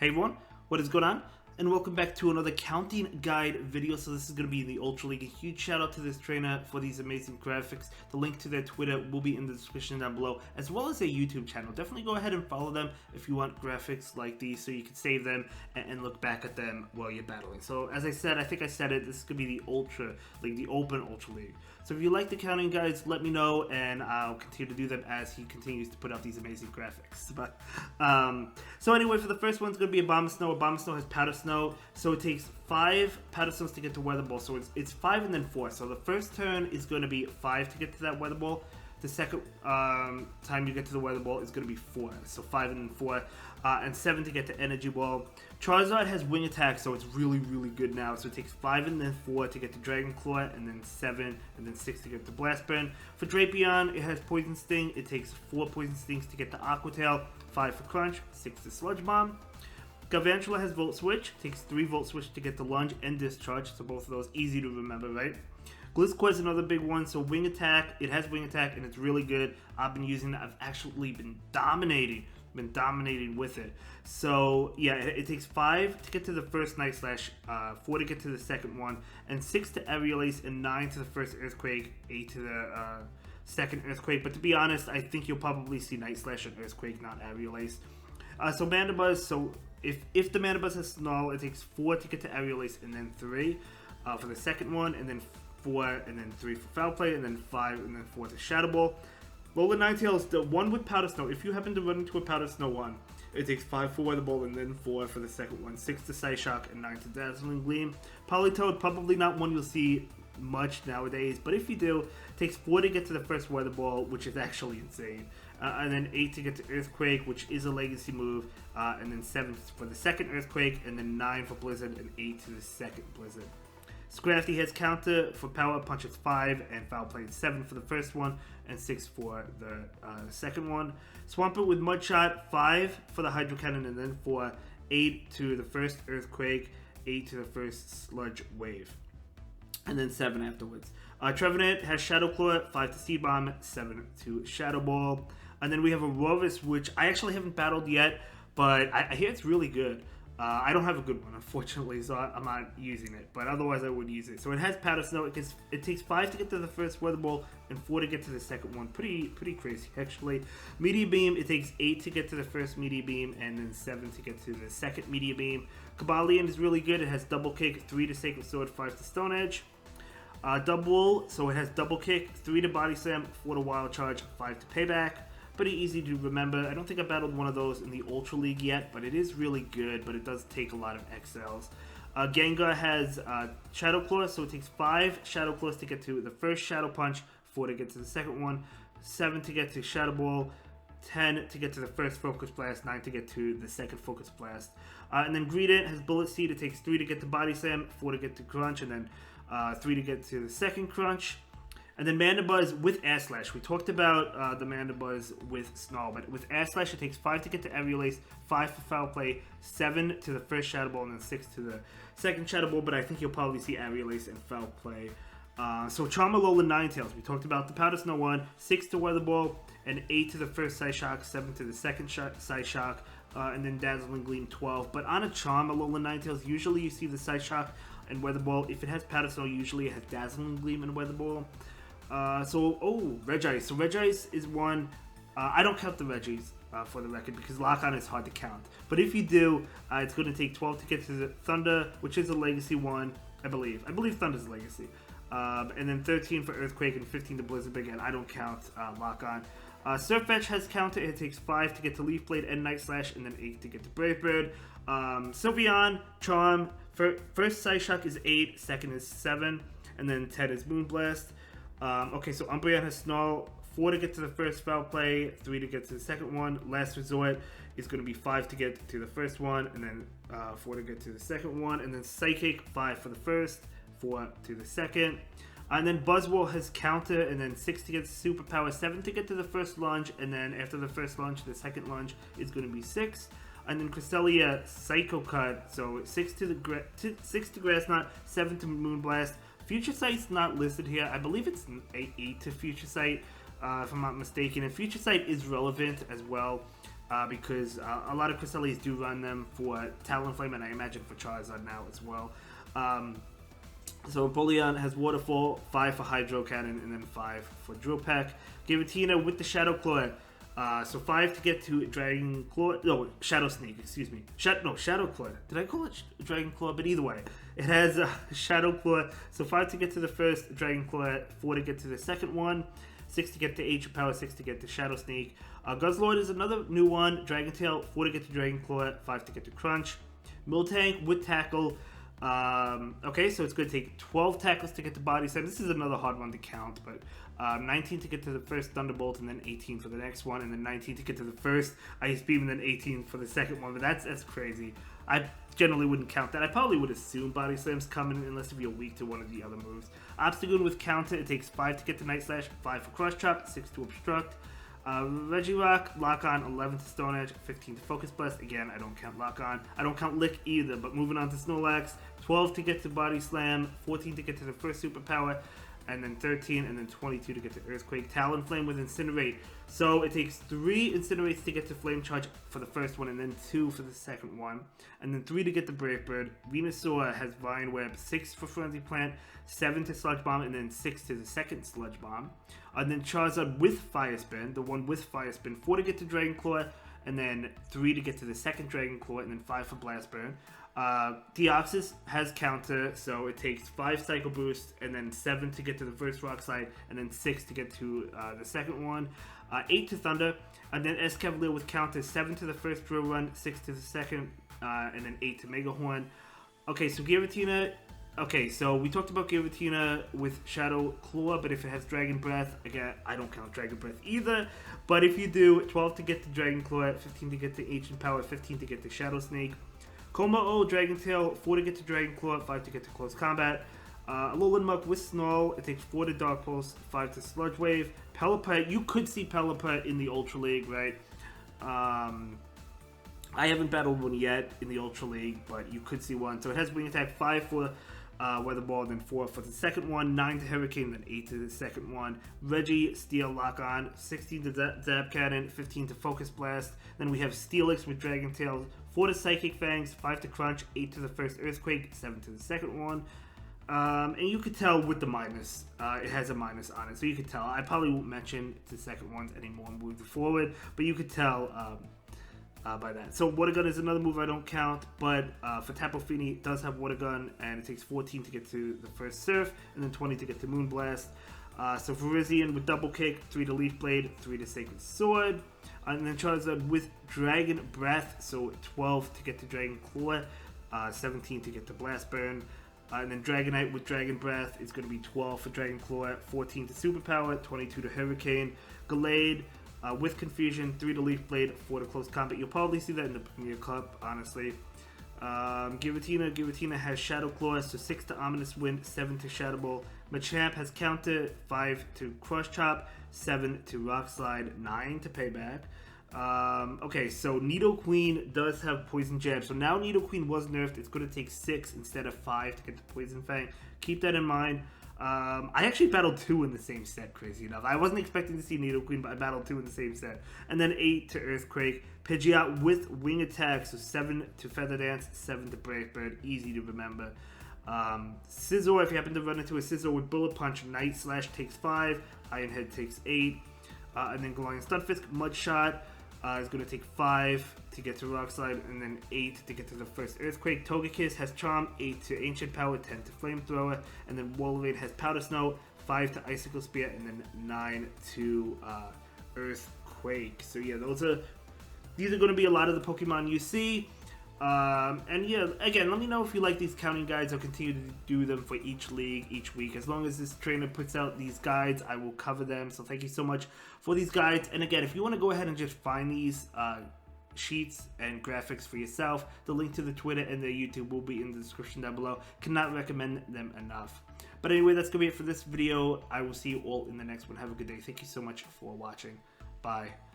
Hey everyone, what is going on? And welcome back to another counting guide video. So this is going to be the Ultra League. A huge shout out to this trainer for these amazing graphics. The link to their Twitter will be in the description down below, as well as their YouTube channel. Definitely go ahead and follow them if you want graphics like these, so you can save them and look back at them while you're battling. So as I said, I think I said it, this is going to be the Ultra League, the Open Ultra League. So if you like the counting guides, let me know, and I'll continue to do them as he continues to put out these amazing graphics. But so anyway, for the first one, it's going to be a Bomb Snow. A Bomb Snow has Powder Snow, so it takes 5 Powder Snows to get to Weather Ball. So it's 5 and then 4. So the first turn is going to be 5 to get to that Weather Ball. The second time you get to the Weather Ball is going to be 4. So 5 and then 4. And 7 to get to Energy Ball. Charizard has Wing Attack, so it's really, really good now. So it takes 5 and then 4 to get to Dragon Claw, and then 7 and then 6 to get to Blast Burn. For Drapion, it has Poison Sting. It takes 4 Poison Stings to get to Aqua Tail, 5 for Crunch, 6 to Sludge Bomb. Garvantula has Volt Switch. Takes 3 Volt Switch to get to Lunge and Discharge. So both of those easy to remember, right? Gliscor is another big one. So Wing Attack, it has Wing Attack and it's really good. I've been using it. I've actually been dominating with it. So yeah, it takes 5 to get to the first Night Slash, 4 to get to the second one, and 6 to Aerial Ace, and 9 to the first Earthquake, 8 to the second Earthquake. But to be honest, I think you'll probably see Night Slash and Earthquake, not Aerial Ace. So Mandibuzz, so if the Mandibuzz has Snarl, it takes 4 to get to Aerial Ace, and then 3 for the second one, and then 4 and then 3 for Foul Play, and then 5 and then 4 to Shadow Ball. Lola Ninetales, the one with Powder Snow. If you happen to run into a Powder Snow one, it takes 5 for Weather Ball and then 4 for the second one, 6 to Psyshock, and 9 to Dazzling Gleam. Politoed, probably not one you'll see much nowadays, but if you do, it takes 4 to get to the first Weather Ball, which is actually insane. And then 8 to get to Earthquake, which is a legacy move, and then 7 for the second Earthquake, and then 9 for Blizzard, and 8 to the second Blizzard. Scrafty has Counter for Power Punch, it's 5, and Foul Play 7 for the first one, and 6 for the second one. Swampert with Mudshot, 5 for the Hydro Cannon, and then 4, 8 to the first Earthquake, 8 to the first Sludge Wave, and then 7 afterwards. Trevenant has Shadow Claw, 5 to Seed Bomb, 7 to Shadow Ball. And then we have a Rovis, which I actually haven't battled yet, but I hear it's really good. I don't have a good one, unfortunately, so I'm not using it, but otherwise I would use it. So it has Powder Snow. It takes 5 to get to the first Weather Ball and 4 to get to the second one. Pretty crazy, actually. Meteor Beam, it takes 8 to get to the first Meteor Beam and then 7 to get to the second Meteor Beam. Cobalion is really good. It has Double Kick, 3 to Sacred Sword, 5 to Stone Edge. Double, so it has Double Kick, 3 to Body Slam, 4 to Wild Charge, 5 to Payback. Pretty easy to remember. I don't think I battled one of those in the Ultra League yet, but it is really good, but it does take a lot of XLs. Gengar has Shadow Claw, so it takes 5 Shadow Claws to get to the first Shadow Punch, 4 to get to the second one, 7 to get to Shadow Ball, 10 to get to the first Focus Blast, 9 to get to the second Focus Blast. And then Greedent has Bullet Seed, it takes 3 to get to Body Slam, 4 to get to Crunch, and then 3 to get to the second Crunch. And then Mandibuzz with Air Slash. We talked about the Mandibuzz with Snarl, but with Air Slash it takes 5 to get to Aerial Ace, 5 for Foul Play, 7 to the first Shadow Ball, and then 6 to the second Shadow Ball, but I think you'll probably see Aerial Ace and Foul Play. So Charmalola Ninetales, we talked about the Powder Snow one, 6 to Weather Ball, and 8 to the first Psyshock, 7 to the second Psyshock, and then Dazzling Gleam 12. But on a Charmalola Ninetales, usually you see the Psyshock and Weather Ball. If it has Powder Snow, usually it has Dazzling Gleam and Weather Ball. Regice. So Regice is one, I don't count the Regis for the record because Lock-On is hard to count. But if you do, it's going to take 12 to get to the Thunder, which is a Legacy one, I believe. I believe Thunder's a Legacy. And then 13 for Earthquake and 15 to Blizzard. Again, I don't count Lock-On. Sirfetch'd has Counter. It takes 5 to get to Leaf Blade and Night Slash, and then 8 to get to Brave Bird. Sylveon, Charm. First Psyshock is 8, second is 7, and then 10 is Moonblast. Okay, so Umbreon has Snarl, 4 to get to the first Foul Play, 3 to get to the second one. Last Resort is going to be 5 to get to the first one, and then 4 to get to the second one. And then Psychic, 5 for the first, 4 to the second. And then Buzzwole has Counter, and then 6 to get Superpower, 7 to get to the first lunge, and then after the first lunge, the second lunge is going to be 6. And then Cresselia, Psycho Cut, so 6 to Grass Knot, 7 to Moonblast. Future Sight's not listed here. I believe it's 8 to Future Sight, if I'm not mistaken. And Future Sight is relevant as well. because a lot of Crystalies do run them for Talonflame, and I imagine for Charizard now as well. So Empoleon has Waterfall, 5 for Hydro Cannon, and then 5 for Drill Peck. Giratina with the Shadow Claw. So 5 to get to Dragon Claw. No, Shadow Sneak, excuse me. Shadow Claw. Did I call it Dragon Claw? But either way, it has Shadow Claw. So 5 to get to the first Dragon Claw, 4 to get to the second one, 6 to get to Ancient Power, 6 to get to Shadow Sneak. Guzzlord is another new one. Dragon Tail, 4 to get to Dragon Claw, 5 to get to Crunch. Miltank with Tackle. Okay, so it's going to take 12 tackles to get to Body Slam. This is another hard one to count, but 19 to get to the first Thunderbolt, and then 18 for the next one, and then 19 to get to the first Ice Beam, and then 18 for the second one. But that's crazy. I generally wouldn't count that. I probably would assume Body Slam's coming unless if you're weak to one of the other moves. Obstagoon with Counter, it takes 5 to get to Night Slash, 5 for Crush Chop, 6 to Obstruct. Regirock, Lock On, 11 to Stone Edge, 15 to Focus Blast. Again, I don't count Lock On. I don't count Lick either, but moving on to Snorlax, 12 to get to Body Slam, 14 to get to the first Superpower, and then 13, and then 22 to get to Earthquake. Talonflame with Incinerate. So it takes 3 Incinerates to get to Flame Charge for the first one, and then 2 for the second one, and then 3 to get the Brave Bird. Venusaur has Vine Web, 6 for Frenzy Plant, 7 to Sludge Bomb, and then 6 to the second Sludge Bomb. And then Charizard with Fire Spin, the one with Fire Spin, 4 to get to Dragon Claw, and then 3 to get to the second Dragon Claw, and then 5 for Blast Burn. Deoxys has Counter, so it takes 5 Cycle Boost, and then 7 to get to the first Rock Slide, and then 6 to get to the second one. 8 to Thunder, and then Escavalier with Counter, 7 to the first Drill Run, 6 to the second, and then 8 to Mega Horn. Okay, so Giratina. Okay, so we talked about Giratina with Shadow Claw, but if it has Dragon Breath, again, I don't count Dragon Breath either. But if you do, 12 to get to Dragon Claw, 15 to get to Ancient Power, 15 to get to Shadow Snake. Kommo-o, Dragon Tail, 4 to get to Dragon Claw, 5 to get to Close Combat. Alolan Muk with Snarl, it takes 4 to Dark Pulse, 5 to Sludge Wave. Pelipper, you could see Pelipper in the Ultra League, right? I haven't battled one yet in the Ultra League, but you could see one. So it has Wing Attack, 5 for Weather Ball, then 4 for the second one, 9 to Hurricane, then 8 to the second one. Reggie, Steel, Lock On, 16 to Zap Cannon, 15 to Focus Blast. Then we have Steelix with Dragon Tail, 4 to Psychic Fangs, 5 to Crunch, 8 to the first Earthquake, 7 to the second one. And you could tell with the minus, it has a minus on it, so you could tell. I probably won't mention the second ones anymore moving forward, but you could tell by that. So Water Gun is another move I don't count, but for Tapu Fini, it does have Water Gun, and it takes 14 to get to the first Surf, and then 20 to get to Moon Blast. So Virizion with Double Kick, 3 to Leaf Blade, 3 to Sacred Sword, and then Charizard with Dragon Breath, so 12 to get to Dragon Claw, 17 to get to Blast Burn. And then Dragonite with Dragon Breath is going to be 12 for Dragon Claw, 14 to Superpower, 22 to Hurricane. Gallade with Confusion, 3 to Leaf Blade, 4 to Close Combat. You'll probably see that in the Premier Cup, honestly. Giratina has Shadow Claw, so 6 to Ominous Wind, 7 to Shadow Ball. Machamp has Counter, 5 to Crush Chop, 7 to Rock Slide, 9 to Payback. Okay, so Nidoqueen does have Poison Jab. So now Nidoqueen was nerfed. It's going to take 6 instead of 5 to get the Poison Fang. Keep that in mind. I actually battled 2 in the same set, crazy enough. I wasn't expecting to see Nidoqueen, but I battled 2 in the same set. And then 8 to Earthquake. Pidgeot with Wing Attack, so 7 to Feather Dance, 7 to Brave Bird. Easy to remember. Scizor, if you happen to run into a Scizor with Bullet Punch, Night Slash takes 5. Iron Head takes 8. And then Galarian Stunfisk, Mud Shot. Is going to take 5 to get to Rock Slide, and then 8 to get to the first Earthquake. Togekiss has Charm, 8 to Ancient Power, 10 to Flamethrower, and then Wolverine has Powder Snow, 5 to Icicle Spear, and then 9 to Earthquake. So yeah, these are going to be a lot of the Pokemon you see. And yeah, again, let me know if you like these counting guides. I'll continue to do them for each league, each week. As long as this trainer puts out these guides, I will cover them. So thank you so much for these guides. And again, if you want to go ahead and just find these sheets and graphics for yourself, the link to the Twitter and the YouTube will be in the description down below. Cannot recommend them enough. But anyway, that's going to be it for this video. I will see you all in the next one. Have a good day. Thank you so much for watching. Bye.